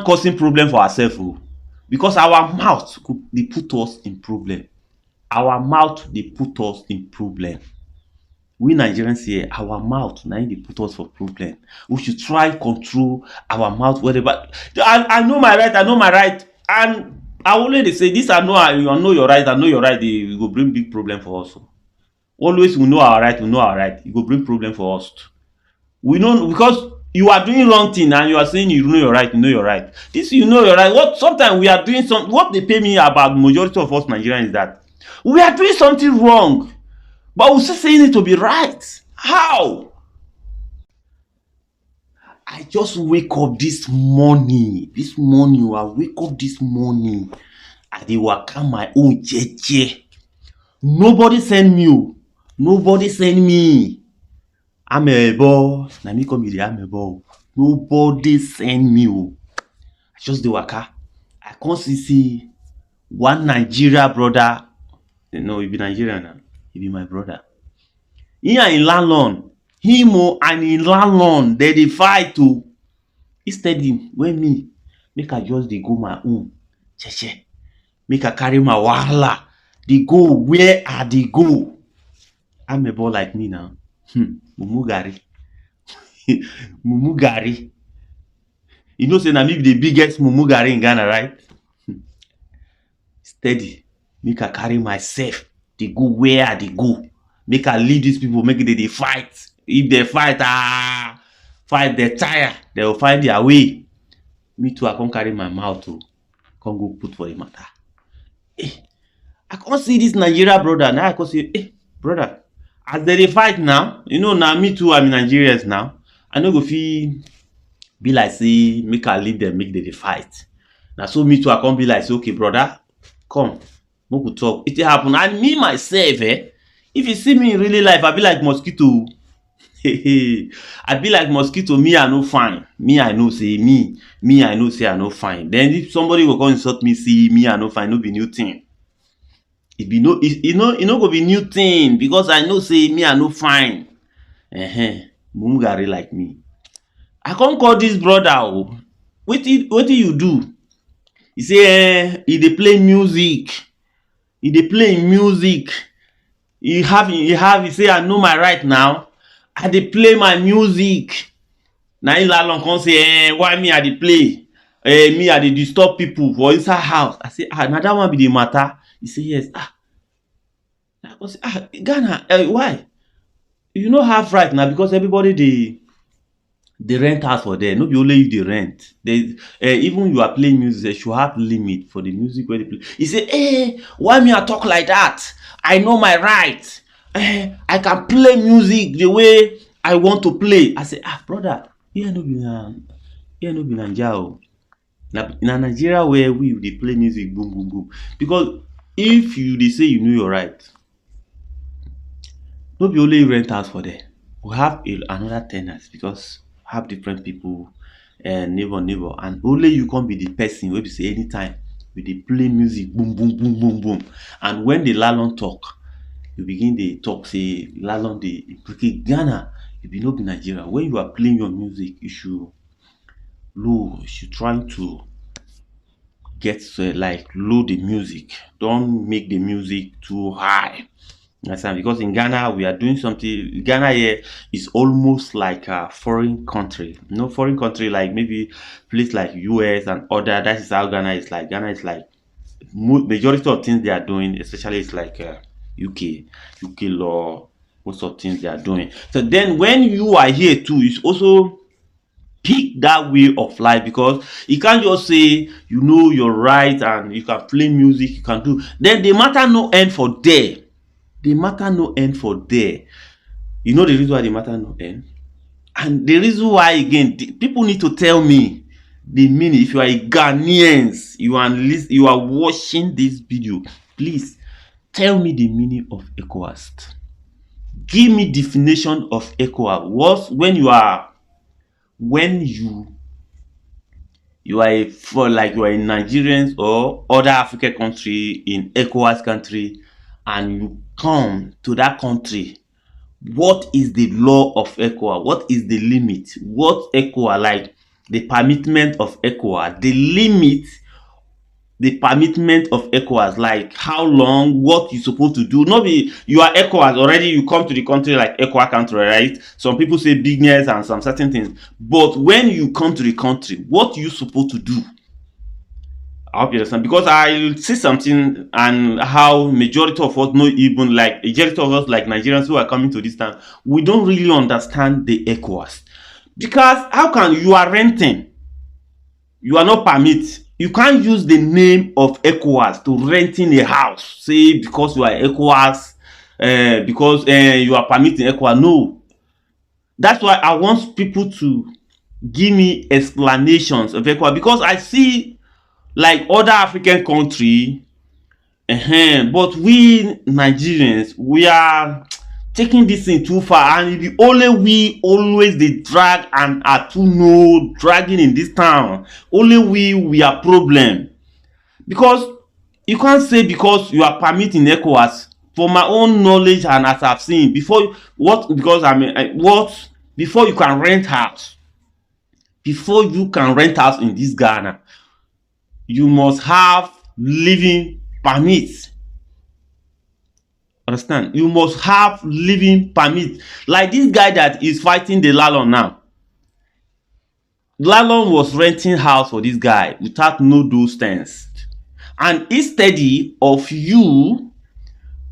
causing problem for ourselves, oh, because our mouth they put us in problem. Our mouth they put us in problem. We Nigerians here, our mouth now they put us for problem. We should try control our mouth whatever. I know my right, I know my right, and I always dey say this. I know your right, I know your right. They go bring big problem for us. Oh. Always we know our right, we know our right. It go bring problem for us. We know because you are doing wrong thing and you are saying you know your right, you know your right. This you know your right. What sometimes we are doing some what they pay me about majority of us Nigerians is that we are doing something wrong, but we still saying it to be right. How? I just wake up this morning. This morning, I wake up this morning. I dey waka my own jeje. Nobody send me. Oh. Nobody send me. Amebo. Na me come be the amebo. Nobody send me. Oh. I just dey waka. I come see one Nigeria brother. No, he be Nigerian now. He be my brother. He and him landlord. Him and him landlord. They dey fight o. Instead when me make I just dey go my own. Cheche. Make I carry my wahala. Dey go where I dey go. I'm a boy like me now. Mumu Gari. Mumu Gari. You know say na me be the biggest Mumu Gari in Ghana, right? Steady. Make I carry myself. Dey go where I dey go. Make I leave these people. Make they fight. If they fight, fight they tire. They will find their way. Me too. I can't carry my mouth to can't go put for the matter. I can't see this Nigeria brother. Now I can say, brother, as they fight now, you know, now me too, I'm Nigerians now. I know go feel be like say, make I leave them, make they fight. Now so me too, I can't be like say, okay, brother, come, we could talk. It happen. And me myself, if you see me in really life, I be like mosquito. I be like mosquito. Me, I no fine. Me, I know say me. I know say I no fine. Then if somebody will come insult me, see me, I no fine. No be new thing. It be no. It no go be new thing because I know say me, I no fine. Mumgari like me. I can't call this brother. Oh, what do you do? He say he dey play music. He dey play music. He say I know my right now. I dey play my music. Now he long come say why me I dey play? Me I dey disturb people for inside house. I say now that one be the matter. He say yes. I go say Ghana why? You no have right now because everybody they rent house for there. No be only you they rent. They even you are playing music, they should have limit for the music where they play. He say, why me I talk like that? I know my right. I can play music the way I want to play. I say, brother, here no be Nigeria. Na Nigeria where they play music, boom, boom, boom. Because if they say you know your right, no be only rent house for there. We have another tenants because we have different people, neighbor, and only you can be the person where we say anytime we dey play music, boom, boom, boom, boom, boom. And when the landlord talk, you begin the talk say landlord dey implicate Ghana. You be no be Nigeria. When you are playing your music, you should try to get like low the music. Don't make the music too high. Understand? Because in Ghana we are doing something. Ghana here is almost like a foreign country. No foreign country like maybe place like US and other. That is how Ghana is like. Ghana is like majority of things they are doing, especially it's like UK law, most of things they are doing. So then when you are here too, it's also pick that way of life because you can't just say you know your right and you can play music, you can do. Then the matter no end for there. The matter no end for there. You know the reason why the matter no end? And the reason why again, people need to tell me the meaning. If you are a Ghanaians, you are watching this video, please tell me the meaning of ECOWAS. Give me definition of ECOWAS. When you are a Nigerians or other African country in ECOWAS country and you come to that country, what is the law of ECOWAS? What is the limit? What ECOWAS like? the permitment of ECOWAS, the limit, the permitment of ECOWAS, like how long, what you supposed to do. Not be you are ECOWAS already, you come to the country like ECOWAS country, right? Some people say business and some certain things. But when you come to the country, what you supposed to do? I hope you understand, because I see something and how majority of us know, even like majority of us like Nigerians who are coming to this town, we don't really understand the ECOWAS. Because how can you are renting, you are not permit, you can't use the name of ECOWAS to renting a house, say because you are ECOWAS, because you are permitting ECOWAS. No, that's why I want people to give me explanations of ECOWAS, because I see like other African country, but we Nigerians, we are taking this thing too far, and the only we always they drag and are too no dragging in this town. Only we are problem, because you can't say because you are permitting ECOWAS. For my own knowledge and as I've seen before, what, because I mean what, before you can rent house, before you can rent house in this Ghana, you must have living permit. Understand? You must have living permit. Like this guy that is fighting the landlord now. Landlord was renting house for this guy without no those things. And instead of you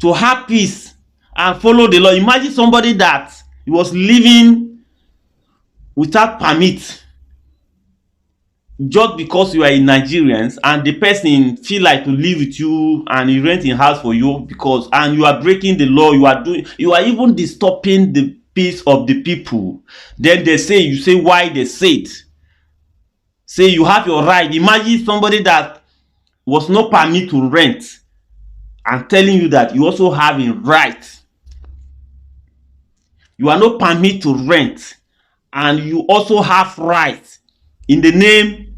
to have peace and follow the law, imagine somebody that was living without permit, just because you are in Nigerians and the person feel like to live with you and he rent a house for you, because and you are breaking the law, you are even disturbing the peace of the people. Then they say, you say why they say it. Say you have your right. Imagine somebody that was no permit to rent and telling you that you also have a right. You are no permit to rent and you also have right in the name,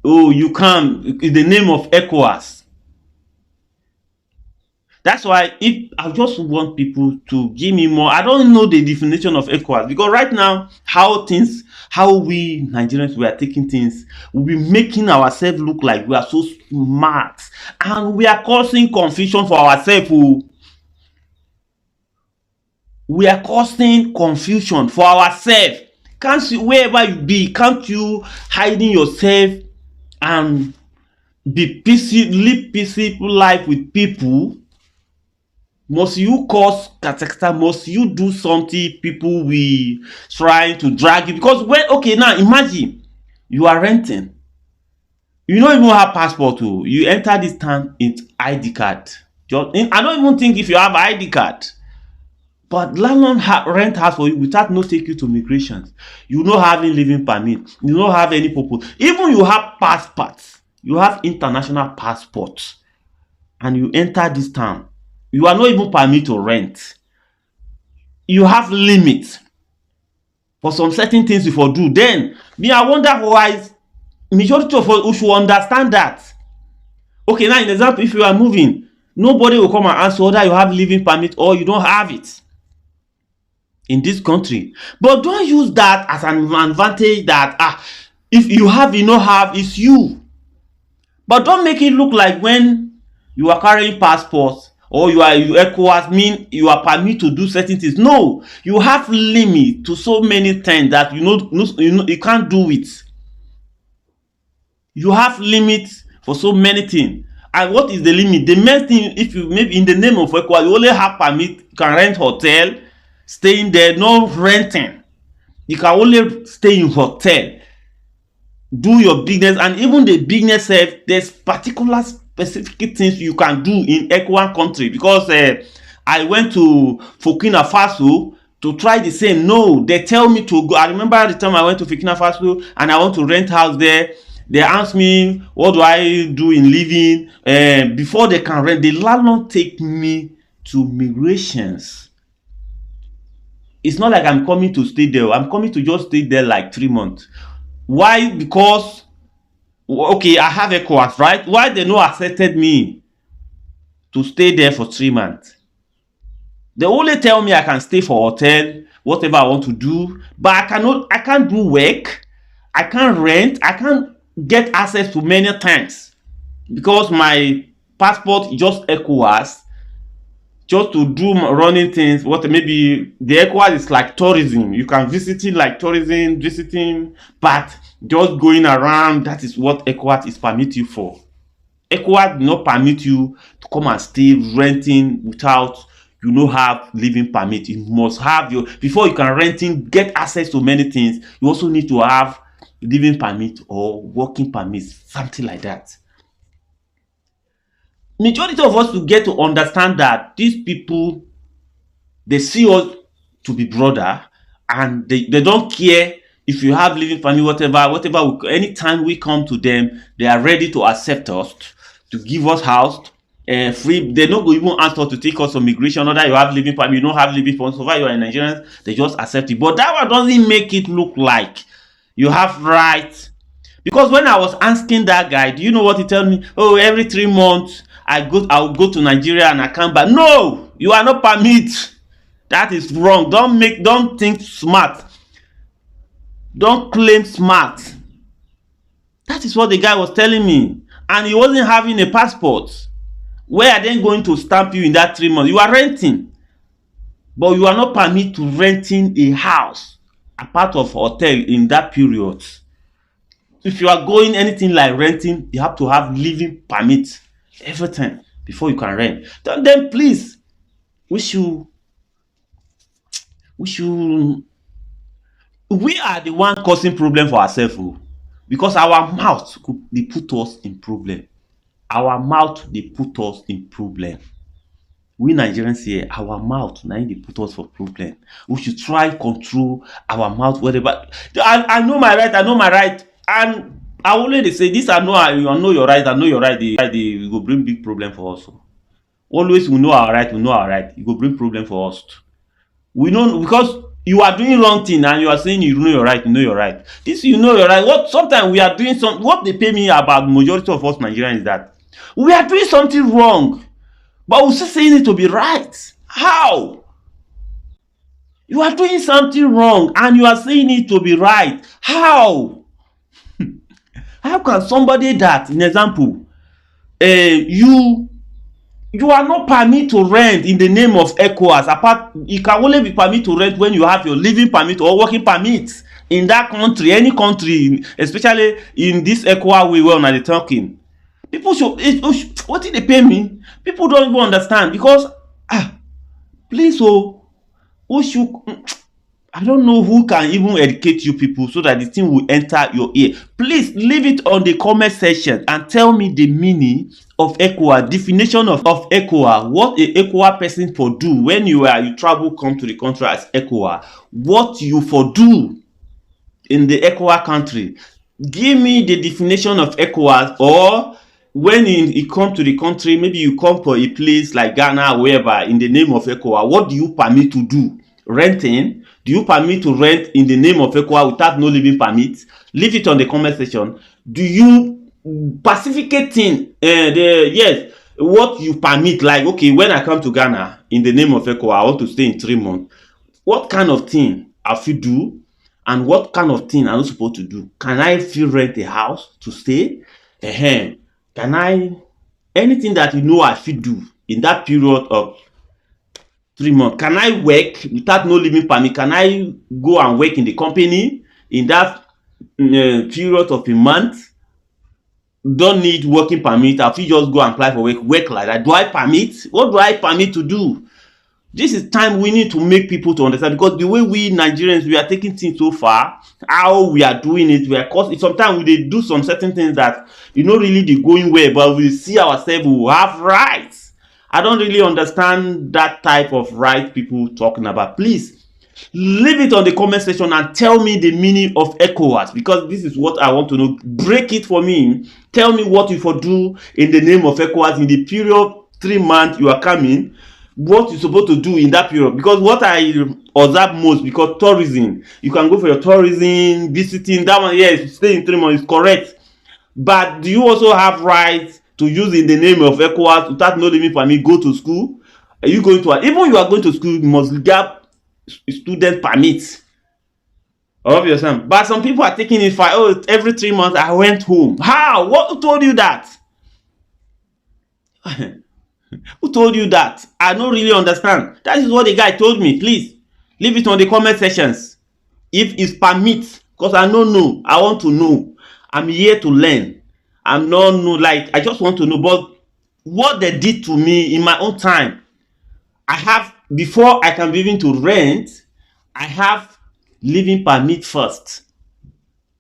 oh, you come in the name of ECOWAS. That's why if I just want people to give me more. I don't know the definition of ECOWAS, because right now how we Nigerians, we are taking things, we be making ourselves look like we are so smart, and we are causing confusion for ourselves. We are causing confusion for ourselves. Can't you, wherever you be, can't you hiding yourself and be peaceful, live peaceful life with people? Must you cause katakata? Must you do something people will trying to drag you? Because when, okay, now imagine you are renting, you don't even have passport. You enter this town in ID card. I don't even think if you have ID card. But landlord rent house for you without no take you to migration. You no having living permit. You don't have any purpose. Even you have passports. You have international passports. And you enter this town. You are not even permitted to rent. You have limits for some certain things you for do. Then, me, I wonder why majority of us should understand that. Okay, now in example, if you are moving, nobody will come and ask whether you have living permit or you don't have it in this country. But don't use that as an advantage that if you have, you don't have, it's you. But don't make it look like when you are carrying passports or you ECOWAS mean you are permitted to do certain things. No, you have limit to so many things that you can't do it. You have limits for so many things. And what is the limit? The main thing, if you maybe in the name of ECOWAS, you only have permit, you can rent hotel, staying there, no renting. You can only stay in hotel, do your business, and even the business self, there's particular specific things you can do in ECOWAS country. Because I went to Burkina Faso to try the same. No, they tell me to go. I remember the time I went to Burkina Faso and I want to rent house there. They asked me, what do I do in living? Before they can rent, the landlord take me to migrations. It's not like I'm coming to stay there. I'm coming to just stay there like 3 months. Why? Because, okay, I have ECOWAS, right? Why they no accepted me to stay there for 3 months? They only tell me I can stay for hotel, whatever I want to do, but I can't do work. I can't rent. I can't get access to many things because my passport just ECOWAS just to do running things. What maybe the ECOWAS is like tourism. You can visit it like tourism, visiting, but just going around. That is what ECOWAS is permit you for. ECOWAS do not permit you to come and stay renting without you no have living permit. You must have your before you can renting get access to many things. You also need to have living permit or working permit, something like that. Majority of us will get to understand that these people they see us to be brother and they don't care if you have living family whatever anytime we come to them they are ready to accept us to give us house free. They no go even ask us to take us on migration whether you have living family you don't have living family so far you are a Nigerian they just accept it, but that one doesn't make it look like you have right. Because when I was asking that guy, do you know what he told me? Oh, every 3 months I'll go to Nigeria and I come back. No, you are not permit. That is wrong. Don't think smart. Don't claim smart. That is what the guy was telling me. And he wasn't having a passport. Where are they going to stamp you in that 3 months? You are renting. But you are not permitted to renting a house, a part of hotel in that period. If you are going anything like renting, you have to have living permit everything before you can rent. Then please, we are the one causing problem for ourselves because our mouth they put us in problem. Our mouth they put us in problem. We Nigerians here, our mouth now they put us for problem. We should try control our mouth whatever. I know my right. I know my right. And I always say this. I know your right. I know your right. They go bring big problem for us. Always we know our right. We know our right. It go bring problem for us. We know because you are doing wrong thing and you are saying you know your right. You know your right. This you know your right. What sometimes we are doing some. What they pay me about majority of us Nigerians is that we are doing something wrong, but we still saying it to be right. How? You are doing something wrong and you are saying it to be right. How? How can somebody that, in example, you are not permitted to rent in the name of ECOWAS. Apart, you can only be permitted to rent when you have your living permit or working permit in that country, any country, especially in this ECOWAS way where they talking. People what did they pay me? People don't even understand because please who should I don't know who can even educate you people so that the thing will enter your ear. Please leave it on the comment section and tell me the meaning of ECOWAS, definition of ECOWAS, what a ECOWAS person for do when you travel come to the country as ECOWAS, what you for do in the ECOWAS country. Give me the definition of ECOWAS, or when you come to the country, maybe you come for a place like Ghana or wherever in the name of ECOWAS, what do you permit to do? Renting? Do you permit to rent in the name of ECOWAS without no living permit? Leave it on the comment section. Do you pacificating yes, what you permit? Like, okay, when I come to Ghana in the name of ECOWAS, I want to stay in 3 months. What kind of thing I feel do? And what kind of thing I'm not supposed to do? Can I feel rent a house to stay? Can I anything that you know I should do in that period of 3 months? Can I work without no living permit? Can I go and work in the company in that period of a month? Don't need working permit. I feel just go and apply for work like that. Do I permit? What do I permit to do? This is time we need to make people to understand, because the way we Nigerians we are taking things so far, how we are doing it, we are causing sometimes we do some certain things that really they going well, but we see ourselves who have rights. I don't really understand that type of right people talking about. Please leave it on the comment section and tell me the meaning of ECOWAS, because this is what I want to know. Break it for me. Tell me what you for do in the name of ECOWAS in the period 3 months you are coming. What you're supposed to do in that period, because what I observe most, because tourism, you can go for your tourism, visiting, that one, yes, stay in 3 months is correct, but do you also have rights to use in the name of ECOWAS without no living permit? Go to school? Are you going to even you are going to school, you must get student permits. Obviously, but some people are taking it for, oh, every 3 months I went home. How? What told you that? Who told you that? I don't really understand. That is what the guy told me. Please leave it on the comment sections if it's permit, because I don't know. I want to know. I'm here to learn. I'm not know, like, I just want to know. But what they did to me in my own time, I have, before I can be even to rent, I have living permit first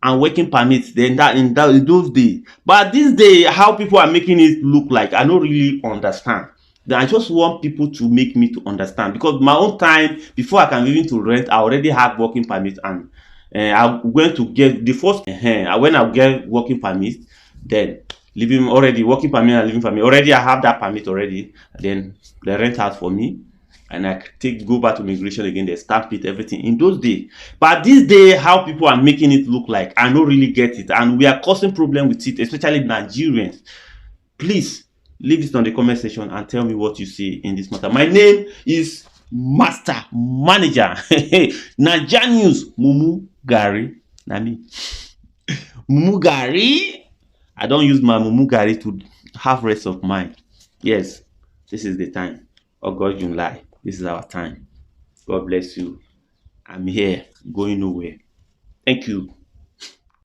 and working permits. Then that in those days. But this day, how people are making it look like, I don't really understand. Then I just want people to make me to understand, because my own time, before I can even to rent, I already have working permit, and I'm going to get the first when I get working permit, then living already working permit and living permit already, I have that permit already. Then they rent out for me, and I go back to immigration again, they stamp it, everything in those days. But this day, how people are making it look like, I don't really get it, and we are causing problem with it, especially Nigerians. Please leave it on the comment section and tell me what you see in this matter. My name is Master Manager. Naija News, Mumu Gari. Nami Mumu Gari. I don't use my Mumu Gari to have rest of mind. Yes, this is the time. Oh God, you lie. This is our time. God bless you. I'm here, going nowhere. Thank you.